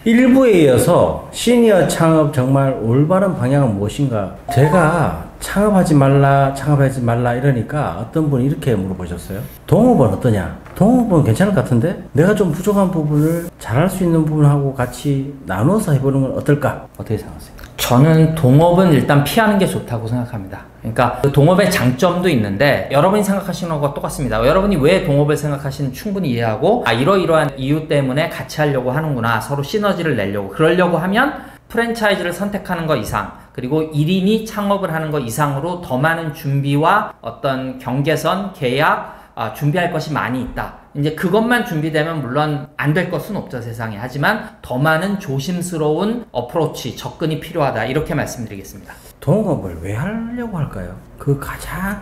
일부에 이어서 시니어 창업 정말 올바른 방향은 무엇인가? 제가 창업하지 말라 이러니까 어떤 분이 이렇게 물어보셨어요. 동업은 어떠냐? 동업은 괜찮을 것 같은데 내가 좀 부족한 부분을 잘할 수 있는 부분하고 같이 나눠서 해보는 건 어떨까? 어떻게 생각하세요? 저는 동업은 일단 피하는 게 좋다고 생각합니다. 그러니까 그 동업의 장점도 있는데 여러분이 생각하시는 것과 똑같습니다. 여러분이 왜 동업을 생각하시는 충분히 이해하고 이러이러한 이유 때문에 같이 하려고 하는구나, 서로 시너지를 내려고, 그러려고 하면 프랜차이즈를 선택하는 것 이상, 그리고 1인이 창업을 하는 것 이상으로 더 많은 준비와 어떤 경계선, 계약, 준비할 것이 많이 있다. 이제 그것만 준비되면 물론 안 될 것은 없죠, 세상에. 하지만 더 많은 조심스러운 어프로치, 접근이 필요하다. 이렇게 말씀드리겠습니다. 동업을 왜 하려고 할까요? 가장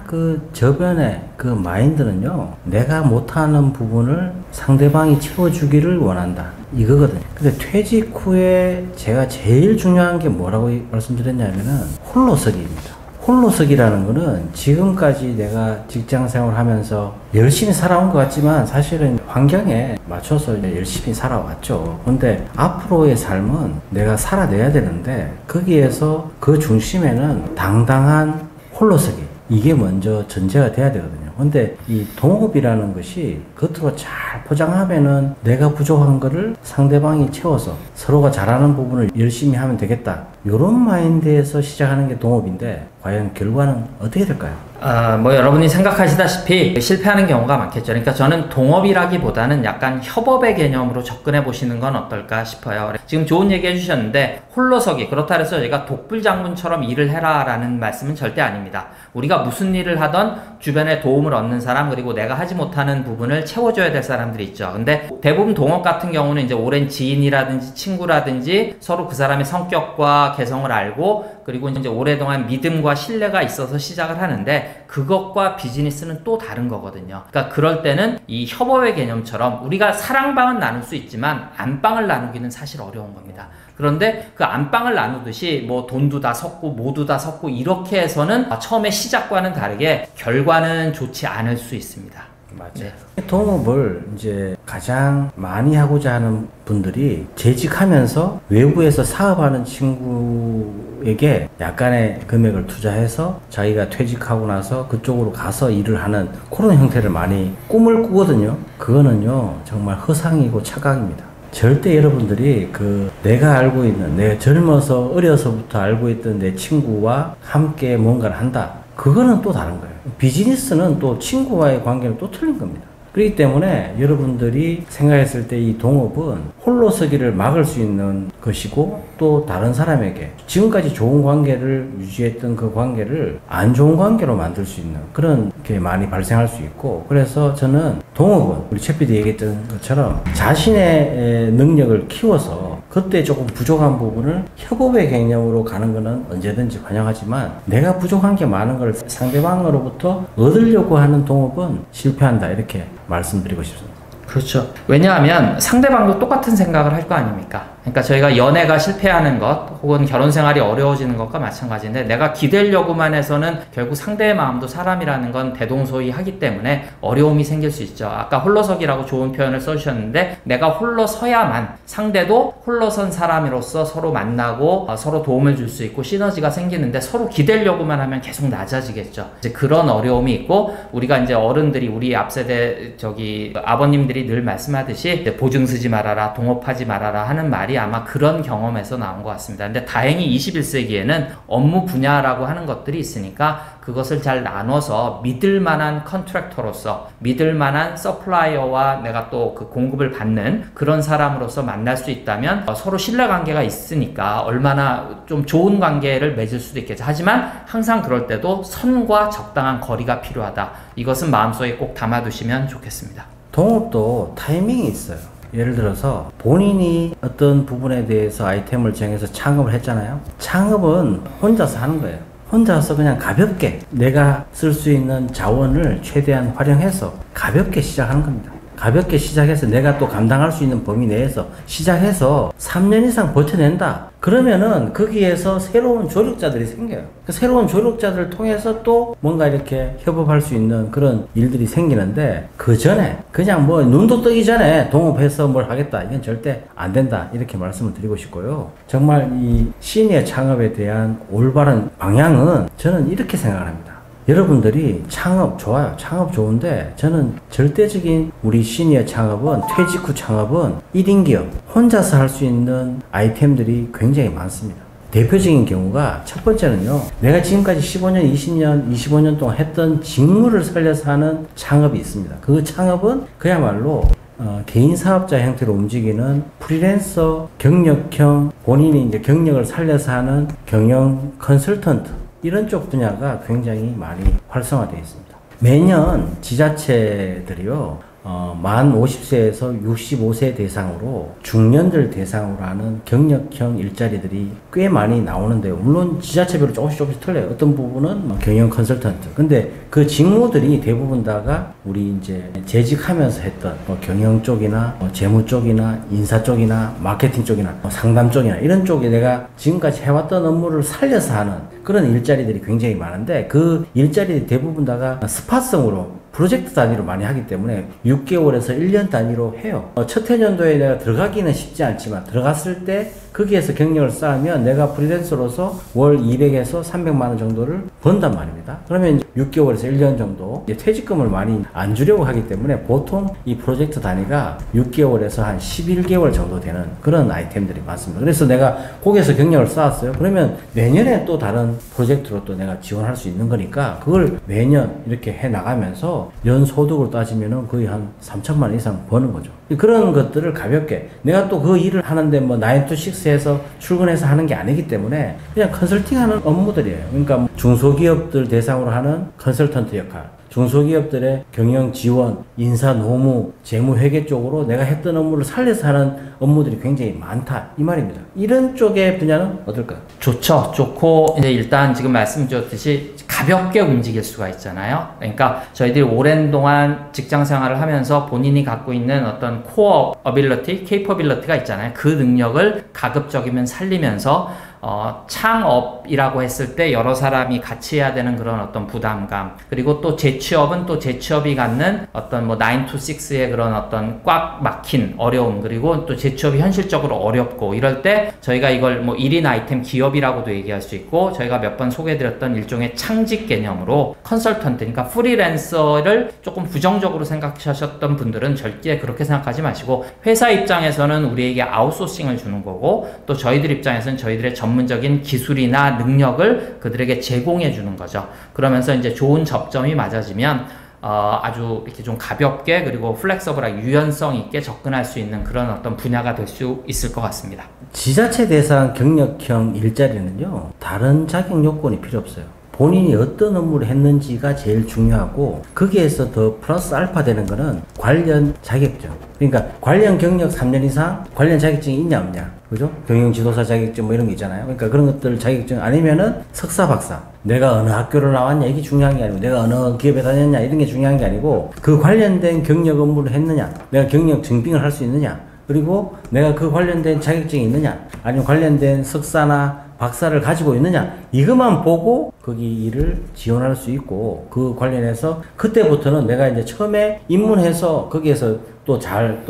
저변의 마인드는요, 내가 못하는 부분을 상대방이 채워주기를 원한다. 이거거든요. 근데 퇴직 후에 제가 제일 중요한 게 뭐라고 말씀드렸냐면은 홀로서기입니다. 홀로서기라는 거는 지금까지 내가 직장 생활을 하면서 열심히 살아온 것 같지만 사실은 환경에 맞춰서 열심히 살아왔죠. 근데 앞으로의 삶은 내가 살아내야 되는데 거기에서 그 중심에는 당당한 홀로서기, 이게 먼저 전제가 돼야 되거든요. 근데 이 동업이라는 것이 겉으로 잘 포장하면은 내가 부족한 거를 상대방이 채워서 서로가 잘하는 부분을 열심히 하면 되겠다, 이런 마인드에서 시작하는 게 동업인데 과연 결과는 어떻게 될까요? 여러분이 생각하시다시피 실패하는 경우가 많겠죠. 그러니까 저는 동업이라기보다는 약간 협업의 개념으로 접근해 보시는 건 어떨까 싶어요. 지금 좋은 얘기 해주셨는데 홀로서기, 그렇다 해서 제가 독불장군처럼 일을 해라 라는 말씀은 절대 아닙니다. 우리가 무슨 일을 하던 주변에 도움을 얻는 사람, 그리고 내가 하지 못하는 부분을 채워줘야 될 사람들이 있죠. 근데 대부분 동업 같은 경우는 이제 오랜 지인이라든지 친구라든지 서로 그 사람의 성격과 개성을 알고, 그리고 이제 오랫동안 믿음과 신뢰가 있어서 시작을 하는데 그것과 비즈니스는 또 다른 거거든요. 그러니까 그럴 때는 이 협업의 개념처럼 우리가 사랑방은 나눌 수 있지만 안방을 나누기는 사실 어려운 겁니다. 그런데 그 안방을 나누듯이 뭐 돈도 다 섞고 모두 다 섞고 이렇게 해서는 처음에 시작과는 다르게 결과는 좋지 않을 수 있습니다. 맞아요. 네. 동업을 이제 가장 많이 하고자 하는 분들이 재직하면서 외부에서 사업하는 친구에게 약간의 금액을 투자해서 자기가 퇴직하고 나서 그쪽으로 가서 일을 하는 그런 형태를 많이 꿈을 꾸거든요. 그거는요, 정말 허상이고 착각입니다. 절대 여러분들이 내가 알고 있는, 내가 젊어서 어려서부터 알고 있던 내 친구와 함께 뭔가를 한다, 그거는 또 다른 거예요. 비즈니스는 또 친구와의 관계는 또 틀린 겁니다. 그렇기 때문에 여러분들이 생각했을 때 이 동업은 홀로서기를 막을 수 있는 것이고, 또 다른 사람에게 지금까지 좋은 관계를 유지했던 그 관계를 안 좋은 관계로 만들 수 있는 그런 게 많이 발생할 수 있고, 그래서 저는 동업은 우리 최 PD 얘기했던 것처럼 자신의 능력을 키워서 그때 조금 부족한 부분을 협업의 개념으로 가는 거는 언제든지 환영하지만, 내가 부족한 게 많은 걸 상대방으로부터 얻으려고 하는 동업은 실패한다, 이렇게 말씀드리고 싶습니다. 그렇죠. 왜냐하면 상대방도 똑같은 생각을 할 거 아닙니까? 그러니까 저희가 연애가 실패하는 것 혹은 결혼 생활이 어려워지는 것과 마찬가지인데, 내가 기대려고만 해서는 결국 상대의 마음도 사람이라는 건 대동소이하기 때문에 어려움이 생길 수 있죠. 아까 홀로서기라고 좋은 표현을 써주셨는데, 내가 홀로 서야만 상대도 홀로선 사람으로서 서로 만나고 서로 도움을 줄 수 있고 시너지가 생기는데, 서로 기대려고만 하면 계속 낮아지겠죠. 이제 그런 어려움이 있고, 우리가 이제 어른들이, 우리 앞세대 아버님들이 늘 말씀하듯이 보증 쓰지 말아라, 동업하지 말아라 하는 말이 아마 그런 경험에서 나온 것 같습니다. 근데 다행히 21세기에는 업무 분야라고 하는 것들이 있으니까 그것을 잘 나눠서 믿을 만한 컨트랙터로서, 믿을 만한 서플라이어와 내가 또 그 공급을 받는 그런 사람으로서 만날 수 있다면 서로 신뢰관계가 있으니까 얼마나 좀 좋은 관계를 맺을 수도 있겠죠. 하지만 항상 그럴 때도 선과 적당한 거리가 필요하다. 이것은 마음속에 꼭 담아두시면 좋겠습니다. 동업도 타이밍이 있어요. 예를 들어서 본인이 어떤 부분에 대해서 아이템을 정해서 창업을 했잖아요. 창업은 혼자서 하는 거예요. 혼자서 그냥 가볍게 내가 쓸 수 있는 자원을 최대한 활용해서 가볍게 시작하는 겁니다. 가볍게 시작해서 내가 또 감당할 수 있는 범위 내에서 시작해서 3년 이상 버텨낸다. 그러면은 거기에서 새로운 조력자들이 생겨요. 그 새로운 조력자들을 통해서 또 뭔가 이렇게 협업할 수 있는 그런 일들이 생기는데, 그 전에 그냥 뭐 눈도 뜨기 전에 동업해서 뭘 하겠다, 이건 절대 안 된다, 이렇게 말씀을 드리고 싶고요. 정말 이 시니어 창업에 대한 올바른 방향은 저는 이렇게 생각을 합니다. 여러분들이 창업 좋아요. 창업 좋은데 저는 절대적인 우리 시니어 창업은, 퇴직 후 창업은 1인 기업, 혼자서 할 수 있는 아이템들이 굉장히 많습니다. 대표적인 경우가, 첫 번째는요, 내가 지금까지 15년, 20년, 25년 동안 했던 직무를 살려서 하는 창업이 있습니다. 그 창업은 그야말로 개인 사업자 형태로 움직이는 프리랜서 경력형, 본인이 이제 경력을 살려서 하는 경영 컨설턴트, 이런 쪽 분야가 굉장히 많이 활성화되어 있습니다. 매년 지자체들이요, 만 50세에서 65세 대상으로 중년들 대상으로 하는 경력형 일자리들이 꽤 많이 나오는데요. 물론 지자체별로 조금씩 틀려요. 어떤 부분은 경영 컨설턴트. 근데 그 직무들이 대부분 다가 우리 이제 재직하면서 했던 경영 쪽이나 재무 쪽이나 인사 쪽이나 마케팅 쪽이나 상담 쪽이나 이런 쪽에 내가 지금까지 해왔던 업무를 살려서 하는 그런 일자리들이 굉장히 많은데, 그 일자리들이 대부분 다가 스팟성으로 프로젝트 단위로 많이 하기 때문에 6개월에서 1년 단위로 해요. 첫 해년도에 내가 들어가기는 쉽지 않지만 들어갔을 때 거기에서 경력을 쌓으면 내가 프리랜서로서 월 200에서 300만 원 정도를 번단 말입니다. 그러면 이제 6개월에서 1년 정도 이제 퇴직금을 많이 안 주려고 하기 때문에 보통 이 프로젝트 단위가 6개월에서 한 11개월 정도 되는 그런 아이템들이 많습니다. 그래서 내가 거기에서 경력을 쌓았어요. 그러면 내년에 또 다른 프로젝트로 또 내가 지원할 수 있는 거니까 그걸 매년 이렇게 해 나가면서 연소득을 따지면은 거의 한 3천만 원 이상 버는 거죠. 그런 것들을 가볍게, 내가 또 그 일을 하는데 뭐 9 to 6에서 출근해서 하는 게 아니기 때문에 그냥 컨설팅 하는 업무들이에요. 그러니까 중소기업들 대상으로 하는 컨설턴트 역할, 중소기업들의 경영 지원, 인사 노무, 재무 회계 쪽으로 내가 했던 업무를 살려서 하는 업무들이 굉장히 많다, 이 말입니다. 이런 쪽의 분야는 어떨까요? 좋죠. 좋고, 이제 일단 지금 말씀 주셨듯이 가볍게 움직일 수가 있잖아요. 그러니까 저희들이 오랜 동안 직장 생활을 하면서 본인이 갖고 있는 어떤 코어 어빌리티, 케이퍼빌리티가 있잖아요. 그 능력을 가급적이면 살리면서 창업이라고 했을 때 여러 사람이 같이 해야 되는 그런 어떤 부담감, 그리고 또 재취업은 또 재취업이 갖는 어떤 뭐 9 to 6의 그런 어떤 꽉 막힌 어려움, 그리고 또 재취업이 현실적으로 어렵고, 이럴 때 저희가 이걸 뭐 1인 아이템 기업이라고도 얘기할 수 있고, 저희가 몇 번 소개해드렸던 일종의 창직 개념으로 컨설턴트, 그러니까 프리랜서를 조금 부정적으로 생각하셨던 분들은 절대 그렇게 생각하지 마시고, 회사 입장에서는 우리에게 아웃소싱을 주는 거고, 또 저희들 입장에서는 저희들의 전문적인 기술이나 능력을 그들에게 제공해 주는 거죠. 그러면서 이제 좋은 접점이 맞아지면 아주 이렇게 좀 가볍게, 그리고 플렉서블하게 유연성 있게 접근할 수 있는 그런 어떤 분야가 될 수 있을 것 같습니다. 지자체 대상 경력형 일자리는요, 다른 자격 요건이 필요 없어요. 본인이 어떤 업무를 했는지가 제일 중요하고, 거기에서 더 플러스 알파 되는 거는 관련 자격증. 그러니까 관련 경력 3년 이상 관련 자격증이 있냐 없냐, 그죠? 경영 지도사 자격증 뭐 이런 거 있잖아요. 그러니까 그런 것들 자격증, 아니면은 석사 박사, 내가 어느 학교를 나왔냐 이게 중요한 게 아니고, 내가 어느 기업에 다녔냐 이런 게 중요한 게 아니고, 그 관련된 경력 업무를 했느냐, 내가 경력 증빙을 할 수 있느냐, 그리고 내가 그 관련된 자격증이 있느냐, 아니면 관련된 석사나 박사를 가지고 있느냐, 이것만 보고 거기 일을 지원할 수 있고, 그 관련해서 그때부터는 내가 이제 처음에 입문해서 거기에서 또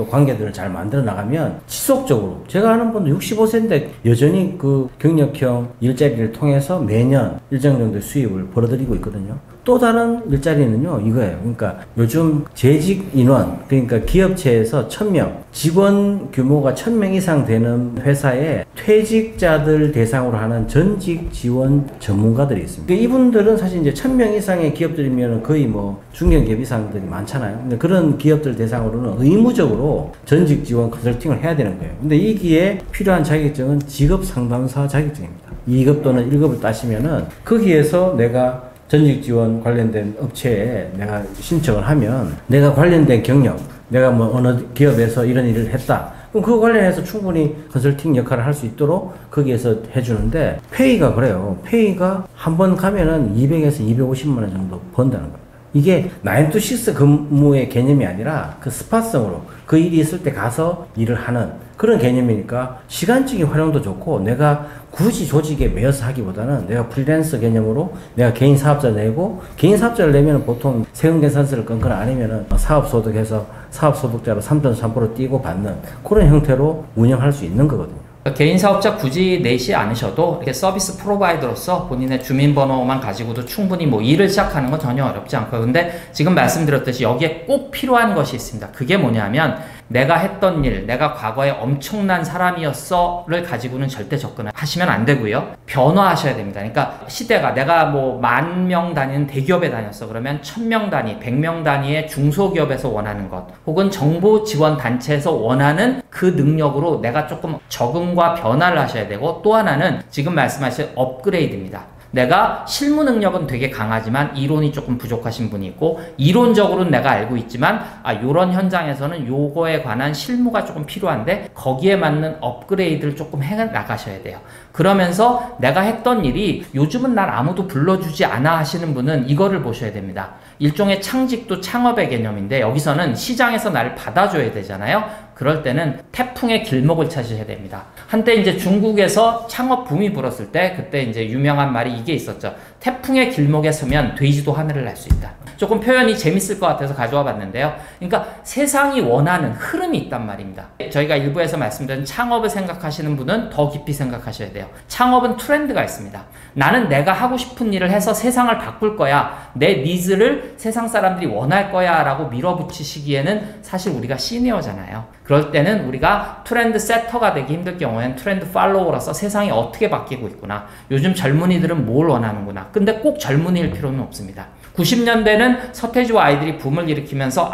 관계들을 잘 만들어 나가면 지속적으로, 제가 아는 분도 65세인데 여전히 그 경력형 일자리를 통해서 매년 일정 정도의 수입을 벌어들이고 있거든요. 또 다른 일자리는요, 이거예요. 그러니까 요즘 재직 인원, 그러니까 기업체에서 1000명, 직원 규모가 1000명 이상 되는 회사에 퇴직자들 대상으로 하는 전직 지원 전문가들이 있습니다. 이분들은 사실 이제 1000명 이상의 기업들이면 거의 뭐 중견기업 이상들이 많잖아요. 근데 그런 기업들 대상으로는 의무적으로 전직 지원 컨설팅을 해야 되는 거예요. 근데 이기에 필요한 자격증은 직업 상담사 자격증입니다. 2급 또는 1급을 따시면은 거기에서 내가 전직 지원 관련된 업체에 내가 신청을 하면, 내가 관련된 경력, 내가 뭐 어느 기업에서 이런 일을 했다, 그럼 그거 관련해서 충분히 컨설팅 역할을 할 수 있도록 거기에서 해주는데, 페이가 그래요. 페이가 한 번 가면은 200에서 250만 원 정도 번다는 겁니다. 이게 9 to 6 근무의 개념이 아니라 그 스팟성으로 그 일이 있을 때 가서 일을 하는 그런 개념이니까 시간적인 활용도 좋고 내가 굳이 조직에 매여서 하기보다는 내가 프리랜서 개념으로 내가 개인 사업자 내고 개인 사업자를 내면 보통 세금계산서를 끊거나 아니면은 사업소득해서 사업소득자로 3.3% 띄고 받는 그런 형태로 운영할 수 있는 거거든요. 개인 사업자 굳이 내지 않으셔도 이렇게 서비스 프로바이더로서 본인의 주민번호만 가지고도 충분히 뭐 일을 시작하는 건 전혀 어렵지 않고요. 근데 지금 말씀드렸듯이 여기에 꼭 필요한 것이 있습니다. 그게 뭐냐면 내가 했던 일, 내가 과거에 엄청난 사람이었어를 가지고는 절대 접근하시면 안 되고요. 변화하셔야 됩니다. 그러니까 시대가 내가 뭐 10,000명 다니는 대기업에 다녔어. 그러면 1,000명 단위, 100명 단위의 중소기업에서 원하는 것 혹은 정부 지원 단체에서 원하는 그 능력으로 내가 조금 적응과 변화를 하셔야 되고 또 하나는 지금 말씀하신 업그레이드입니다. 내가 실무 능력은 되게 강하지만 이론이 조금 부족하신 분이 있고 이론적으로는 내가 알고 있지만 요런 현장에서는 요거에 관한 실무가 조금 필요한데 거기에 맞는 업그레이드를 조금 해 나가셔야 돼요. 그러면서 내가 했던 일이 요즘은 날 아무도 불러주지 않아 하시는 분은 이거를 보셔야 됩니다. 일종의 창직도 창업의 개념인데 여기서는 시장에서 나를 받아줘야 되잖아요. 그럴 때는 태풍의 길목을 찾으셔야 됩니다. 한때 이제 중국에서 창업 붐이 불었을 때 그때 이제 유명한 말이 이게 있었죠. 태풍의 길목에 서면 돼지도 하늘을 날 수 있다. 조금 표현이 재밌을 것 같아서 가져와 봤는데요. 그러니까 세상이 원하는 흐름이 있단 말입니다. 저희가 일부에서 말씀드린 창업을 생각하시는 분은 더 깊이 생각하셔야 돼요. 창업은 트렌드가 있습니다. 나는 내가 하고 싶은 일을 해서 세상을 바꿀 거야. 내 니즈를 세상 사람들이 원할 거야 라고 밀어붙이시기에는 사실 우리가 시니어잖아요. 그럴 때는 우리가 트렌드 세터가 되기 힘들 경우에는 트렌드 팔로워로서 세상이 어떻게 바뀌고 있구나. 요즘 젊은이들은 뭘 원하는구나. 근데 꼭 젊은이일 필요는 없습니다. 90년대는 서태지와 아이들이 붐을 일으키면서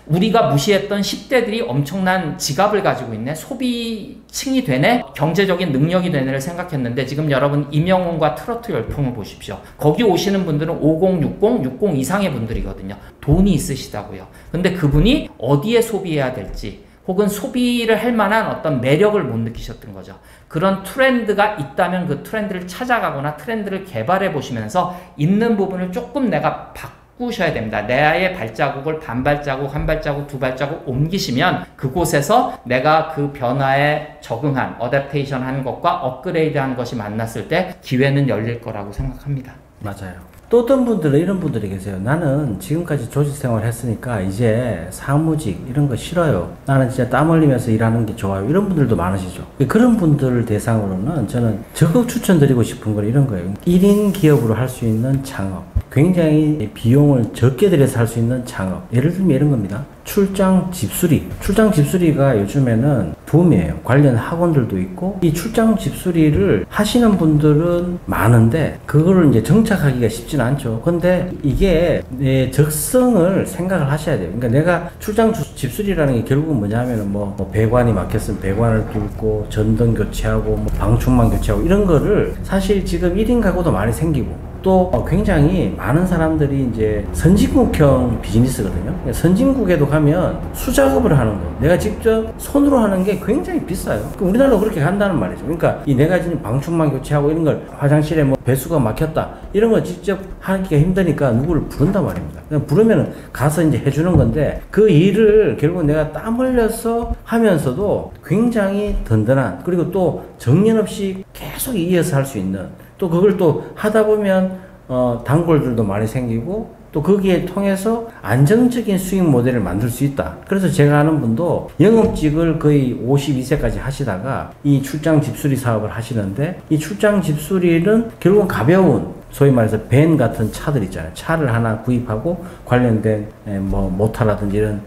우리가 무시했던 10대들이 엄청난 지갑을 가지고 있네, 소비층이 되네, 경제적인 능력이 되네를 생각했는데 지금 여러분 임영웅과 트로트 열풍을 보십시오. 거기 오시는 분들은 50, 60 이상의 분들이거든요. 돈이 있으시다고요. 근데 그분이 어디에 소비해야 될지 혹은 소비를 할 만한 어떤 매력을 못 느끼셨던 거죠. 그런 트렌드가 있다면 그 트렌드를 찾아가거나 트렌드를 개발해 보시면서 있는 부분을 조금 내가 바꾸셔야 됩니다. 내의 발자국을 반 발자국, 한 발자국, 두 발자국 옮기시면 그곳에서 내가 그 변화에 적응한, 어댑테이션 하는 것과 업그레이드 하는 것이 만났을 때 기회는 열릴 거라고 생각합니다. 맞아요. 또 어떤 분들은 이런 분들이 계세요. 나는 지금까지 조직 생활 했으니까 이제 사무직 이런 거 싫어요. 나는 진짜 땀 흘리면서 일하는 게 좋아요. 이런 분들도 많으시죠. 그런 분들을 대상으로는 저는 적극 추천드리고 싶은 건 이런 거예요. 1인 기업으로 할 수 있는 창업. 굉장히 비용을 적게 들여서 할 수 있는 창업. 예를 들면 이런 겁니다. 출장 집수리. 출장 집수리가 요즘에는 붐이에요. 관련 학원들도 있고 이 출장 집수리를 하시는 분들은 많은데 그거를 이제 정착하기가 쉽진 않죠. 근데 이게 내 적성을 생각을 하셔야 돼요. 그러니까 내가 출장 집수리라는 게 결국은 뭐냐면은 뭐 배관이 막혔으면 배관을 뚫고 전등 교체하고 뭐 방충망 교체하고 이런 거를 사실 지금 1인 가구도 많이 생기고 또 굉장히 많은 사람들이 이제 선진국형 비즈니스거든요. 선진국에도 가면 수작업을 하는 거, 내가 직접 손으로 하는 게 굉장히 비싸요. 우리나라도 그렇게 간다는 말이죠. 그러니까 이 내가 지금 방충망 교체하고 이런 걸 화장실에 뭐 배수가 막혔다 이런 거 직접 하기가 힘드니까 누구를 부른단 말입니다. 그냥 부르면 가서 이제 해주는 건데 그 일을 결국 내가 땀 흘려서 하면서도 굉장히 든든한, 그리고 또 정년 없이 계속 이어서 할 수 있는, 또 그걸 또 하다 보면 단골들도 많이 생기고 또 거기에 통해서 안정적인 수익 모델을 만들 수 있다. 그래서 제가 아는 분도 영업직을 거의 52세까지 하시다가 이 출장 집수리 사업을 하시는데 이 출장 집수리는 결국은 가벼운 소위 말해서 밴 같은 차들 있잖아요. 차를 하나 구입하고 관련된 뭐 모터라든지 이런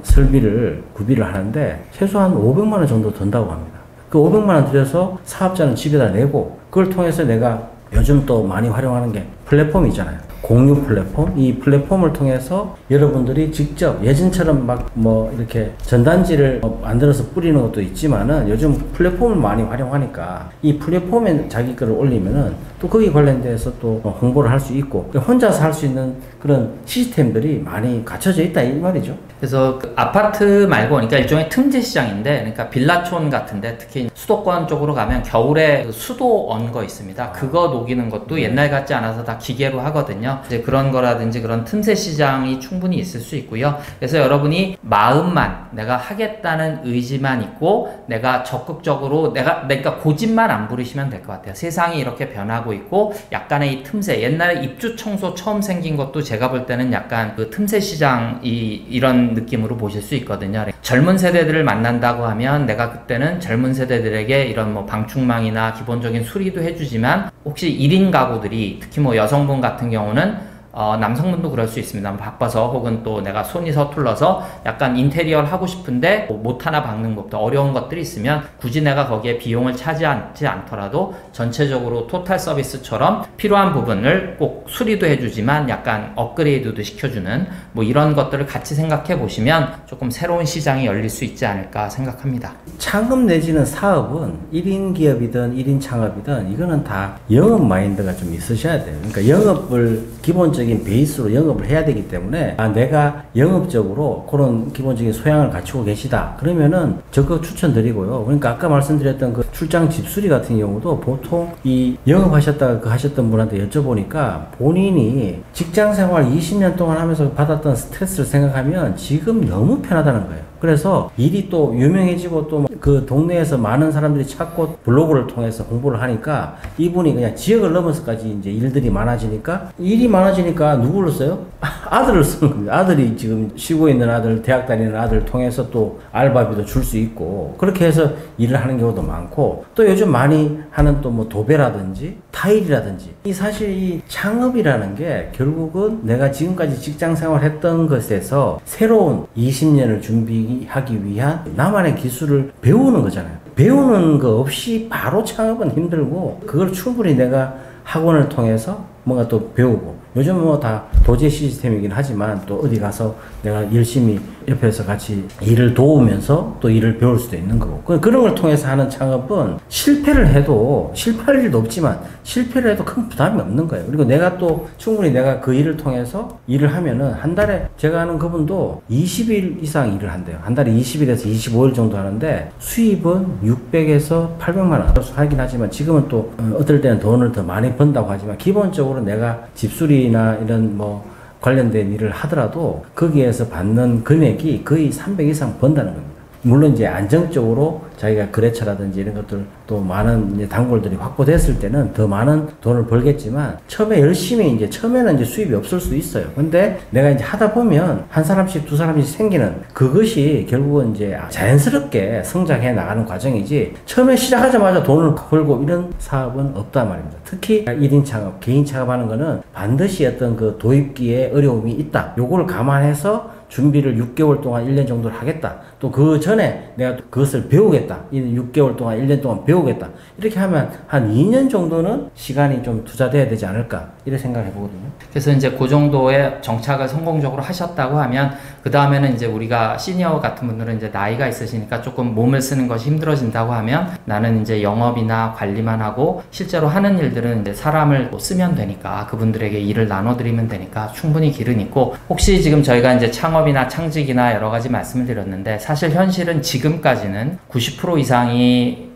설비를 구비를 하는데 최소한 500만 원 정도 든다고 합니다. 그 500만 원 들여서 사업자는 집에다 내고 그걸 통해서 내가 요즘 또 많이 활용하는 게 플랫폼 있잖아요. 공유 플랫폼. 이 플랫폼을 통해서 여러분들이 직접 예전처럼 막 뭐 이렇게 전단지를 만들어서 뿌리는 것도 있지만은 요즘 플랫폼을 많이 활용하니까 이 플랫폼에 자기 거를 올리면은 또 거기 관련돼서 또 홍보를 할 수 있고 혼자서 할 수 있는 그런 시스템들이 많이 갖춰져 있다 이 말이죠. 그래서 그 아파트 말고 그러니까 일종의 틈지 시장인데, 그러니까 빌라촌 같은데 특히 수도권 쪽으로 가면 겨울에 그 수도 언 거 있습니다. 그거 녹이는 것도 옛날 같지 않아서 다 다 기계로 하거든요. 이제 그런 거라든지 그런 틈새 시장이 충분히 있을 수 있고요. 그래서 여러분이 마음만, 내가 하겠다는 의지만 있고 내가 적극적으로 내가 고집만 안 부리시면 될 것 같아요. 세상이 이렇게 변하고 있고 약간의 이 틈새, 옛날에 입주 청소 처음 생긴 것도 제가 볼 때는 약간 그 틈새 시장이 이런 느낌으로 보실 수 있거든요. 젊은 세대들을 만난다고 하면 내가 그때는 젊은 세대들에게 이런 뭐 방충망이나 기본적인 수리도 해주지만 혹시 1인 가구들이 특히 뭐 여성분 같은 경우는 남성분도 그럴 수 있습니다. 바빠서 혹은 또 내가 손이 서툴러서 약간 인테리어를 하고 싶은데 못 하나 박는 것도 어려운 것들이 있으면 굳이 내가 거기에 비용을 차지하지 않더라도 전체적으로 토탈 서비스처럼 필요한 부분을 꼭 수리도 해주지만 약간 업그레이드도 시켜주는 뭐 이런 것들을 같이 생각해 보시면 조금 새로운 시장이 열릴 수 있지 않을까 생각합니다. 창업 내지는 사업은 1인 기업이든 1인 창업이든 이거는 다 영업 마인드가 좀 있으셔야 돼요. 그러니까 영업을 기본적인 베이스로 영업을 해야 되기 때문에 내가 영업적으로 그런 기본적인 소양을 갖추고 계시다 그러면은 적극 추천드리고요. 그러니까 아까 말씀드렸던 그 출장 집수리 같은 경우도 보통 이 영업하셨다가 하셨던 분한테 여쭤보니까 본인이 직장생활 20년 동안 하면서 받았던 스트레스를 생각하면 지금 너무 편하다는 거예요. 그래서 일이 또 유명해지고 또 그 동네에서 많은 사람들이 찾고 블로그를 통해서 공부를 하니까 이분이 그냥 지역을 넘어서까지 이제 일들이 많아지니까 일이 많아지니까 누구를 써요? 아들을 쓰는 겁니다. 아들이 지금 쉬고 있는 아들, 대학 다니는 아들을 통해서 또 알바비도 줄 수 있고 그렇게 해서 일을 하는 경우도 많고 또 요즘 많이 하는 또 뭐 도배라든지 타일이라든지 이 사실 이 창업이라는 게 결국은 내가 지금까지 직장 생활했던 것에서 새로운 20년을 준비하기 위한 나만의 기술을 배우는 거잖아요. 배우는 거 없이 바로 창업은 힘들고 그걸 충분히 내가 학원을 통해서 뭔가 또 배우고 요즘 뭐 다 도제 시스템이긴 하지만 또 어디 가서 내가 열심히 옆에서 같이 일을 도우면서 또 일을 배울 수도 있는 거고 그런 걸 통해서 하는 창업은 실패를 해도 실패할 일도 없지만 실패를 해도 큰 부담이 없는 거예요. 그리고 내가 또 충분히 내가 그 일을 통해서 일을 하면은 한 달에 제가 아는 그분도 20일 이상 일을 한대요. 한 달에 20일에서 25일 정도 하는데 수입은 600에서 800만 원 하긴 하지만 지금은 또 어떨 때는 돈을 더 많이 번다고 하지만 기본적으로 내가 집수리나 이런 뭐 관련된 일을 하더라도 거기에서 받는 금액이 거의 300 이상 번다는 겁니다. 물론 이제 안정적으로 자기가 거래처라든지 이런 것들 또 많은 이제 단골들이 확보됐을 때는 더 많은 돈을 벌겠지만 처음에 열심히 이제 처음에는 이제 수입이 없을 수 있어요. 근데 내가 이제 하다 보면 한 사람씩 두 사람씩 생기는 그것이 결국은 이제 자연스럽게 성장해 나가는 과정이지 처음에 시작하자마자 돈을 벌고 이런 사업은 없단 말입니다. 특히 1인 창업, 개인 창업하는 거는 반드시 어떤 그 도입기에 어려움이 있다. 요걸 감안해서 준비를 6개월 동안 1년 정도를 하겠다. 또 그 전에 내가 그것을 배우겠다. 6개월 동안 1년 동안 배우겠다. 이렇게 하면 한 2년 정도는 시간이 좀 투자돼야 되지 않을까 이렇게 생각을 해보거든요. 그래서 이제 그 정도의 정착을 성공적으로 하셨다고 하면 그 다음에는 이제 우리가 시니어 같은 분들은 이제 나이가 있으시니까 조금 몸을 쓰는 것이 힘들어진다고 하면 나는 이제 영업이나 관리만 하고 실제로 하는 일들은 이제 사람을 쓰면 되니까 그분들에게 일을 나눠드리면 되니까 충분히 길은 있고 혹시 지금 저희가 이제 창업이나 창직이나 여러 가지 말씀을 드렸는데 사실 현실은 지금까지는 90% 이상이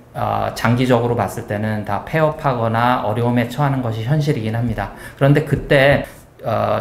장기적으로 봤을 때는 다 폐업하거나 어려움에 처하는 것이 현실이긴 합니다. 그런데 그때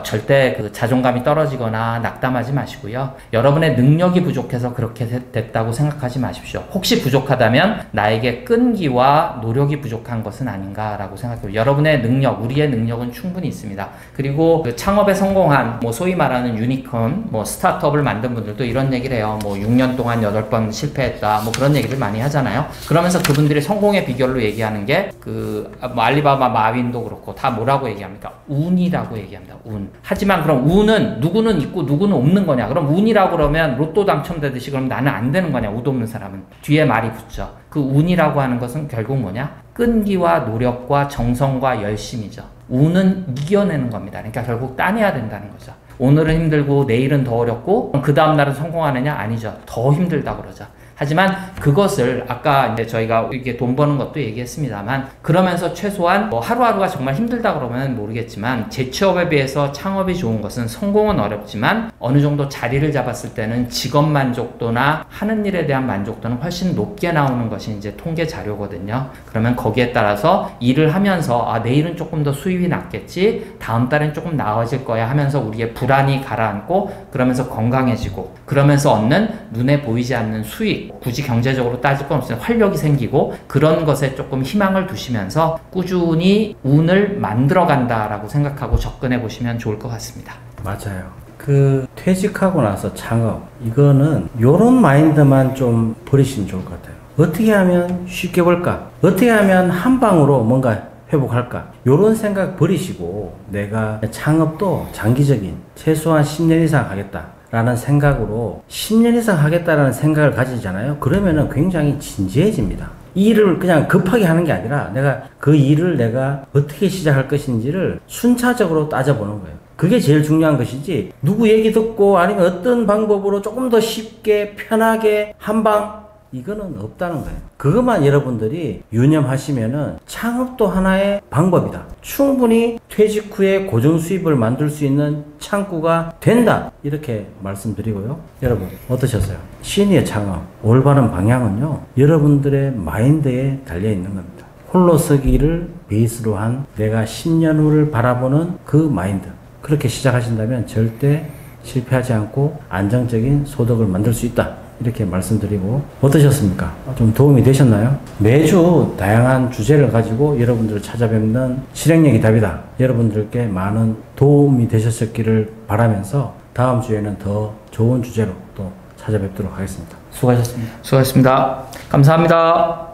절대 그 자존감이 떨어지거나 낙담하지 마시고요. 여러분의 능력이 부족해서 그렇게 됐다고 생각하지 마십시오. 혹시 부족하다면 나에게 끈기와 노력이 부족한 것은 아닌가라고 생각해요. 여러분의 능력, 우리의 능력은 충분히 있습니다. 그리고 그 창업에 성공한 뭐 소위 말하는 유니콘, 뭐 스타트업을 만든 분들도 이런 얘기를 해요. 뭐 6년 동안 8번 실패했다. 뭐 그런 얘기를 많이 하잖아요. 그러면서 그분들이 성공의 비결로 얘기하는 게 그 뭐 알리바바 마윈도 그렇고 다 뭐라고 얘기합니까? 운이라고 얘기합니다. 운. 하지만 그럼 운은 누구는 있고 누구는 없는 거냐? 그럼 운이라고 그러면 로또 당첨되듯이 그럼 나는 안 되는 거냐? 옷 없는 사람은. 뒤에 말이 붙죠. 그 운이라고 하는 것은 결국 뭐냐? 끈기와 노력과 정성과 열심이죠. 운은 이겨내는 겁니다. 그러니까 결국 따내야 된다는 거죠. 오늘은 힘들고 내일은 더 어렵고 그 다음 날은 성공하느냐? 아니죠. 더 힘들다 그러죠. 하지만 그것을 아까 이제 저희가 이게 돈 버는 것도 얘기했습니다만 그러면서 최소한 뭐 하루하루가 정말 힘들다 그러면 모르겠지만 재취업에 비해서 창업이 좋은 것은 성공은 어렵지만 어느 정도 자리를 잡았을 때는 직업 만족도나 하는 일에 대한 만족도는 훨씬 높게 나오는 것이 이제 통계 자료거든요. 그러면 거기에 따라서 일을 하면서 아 내일은 조금 더 수입이 낮겠지, 다음 달엔 조금 나아질 거야 하면서 우리의 불안이 가라앉고 그러면서 건강해지고 그러면서 얻는 눈에 보이지 않는 수익, 굳이 경제적으로 따질 건 없으면 활력이 생기고 그런 것에 조금 희망을 두시면서 꾸준히 운을 만들어 간다라고 생각하고 접근해 보시면 좋을 것 같습니다. 맞아요. 그 퇴직하고 나서 창업, 이거는 요런 마인드만 좀 버리시면 좋을 것 같아요. 어떻게 하면 쉽게 벌까? 어떻게 하면 한 방으로 뭔가 회복할까? 요런 생각 버리시고 내가 창업도 장기적인 최소한 10년 이상 하겠다 라는 생각으로 10년 이상 하겠다라는 생각을 가지잖아요. 그러면은 굉장히 진지해집니다. 이 일을 그냥 급하게 하는 게 아니라 내가 그 일을 내가 어떻게 시작할 것인지를 순차적으로 따져보는 거예요. 그게 제일 중요한 것이지 누구 얘기 듣고 아니면 어떤 방법으로 조금 더 쉽게 편하게 한방 이거는 없다는 거예요. 그것만 여러분들이 유념하시면은 창업도 하나의 방법이다. 충분히 퇴직 후에 고정 수입을 만들 수 있는 창구가 된다. 이렇게 말씀드리고요. 여러분 어떠셨어요? 시니어 창업 올바른 방향은요. 여러분들의 마인드에 달려 있는 겁니다. 홀로 서기를 베이스로 한 내가 10년 후를 바라보는 그 마인드. 그렇게 시작하신다면 절대 실패하지 않고 안정적인 소득을 만들 수 있다. 이렇게 말씀드리고 어떠셨습니까? 좀 도움이 되셨나요? 매주 다양한 주제를 가지고 여러분들을 찾아뵙는 실행력이 답이다. 여러분들께 많은 도움이 되셨기를 바라면서 다음 주에는 더 좋은 주제로 또 찾아뵙도록 하겠습니다. 수고하셨습니다. 수고하셨습니다. 감사합니다.